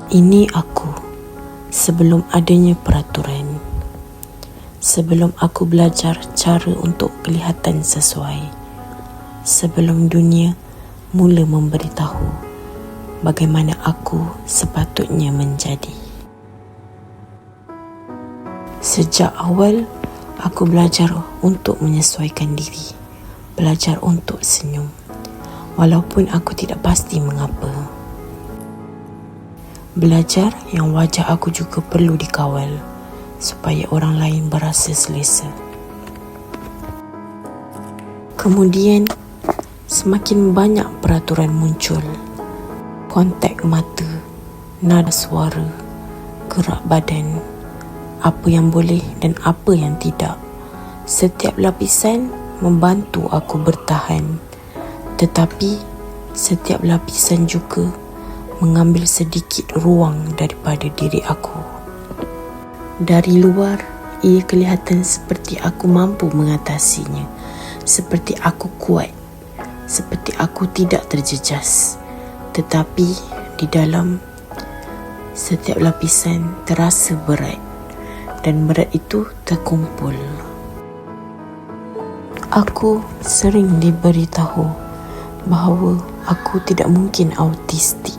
Ini aku sebelum adanya peraturan. Sebelum aku belajar cara untuk kelihatan sesuai. Sebelum dunia mula memberitahu bagaimana aku sepatutnya menjadi. Sejak awal, aku belajar untuk menyesuaikan diri. Belajar untuk senyum. Walaupun aku tidak pasti mengapa. Belajar yang wajah aku juga perlu dikawal supaya orang lain berasa selesa. Kemudian, semakin banyak peraturan muncul. Kontak mata, nada suara, gerak badan, apa yang boleh dan apa yang tidak. Setiap lapisan membantu aku bertahan. Tetapi, setiap lapisan juga mengambil sedikit ruang daripada diri aku. Dari luar, ia kelihatan seperti aku mampu mengatasinya, seperti aku kuat, seperti aku tidak terjejas. Tetapi di dalam, setiap lapisan terasa berat dan berat itu terkumpul. Aku sering diberitahu bahawa aku tidak mungkin autistik.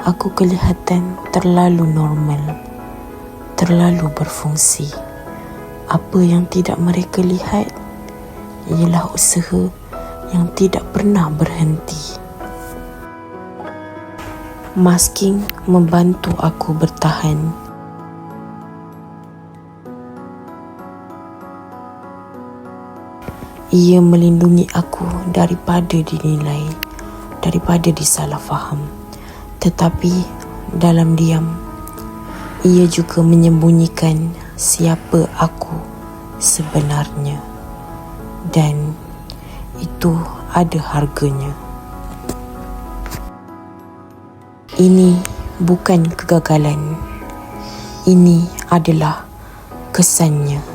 Aku kelihatan terlalu normal, terlalu berfungsi. Apa yang tidak mereka lihat ialah usaha yang tidak pernah berhenti. Masking membantu aku bertahan. Ia melindungi aku daripada dinilai, daripada disalah faham. Tetapi dalam diam, ia juga menyembunyikan siapa aku sebenarnya. Dan itu ada harganya. Ini bukan kegagalan. Ini adalah kesannya.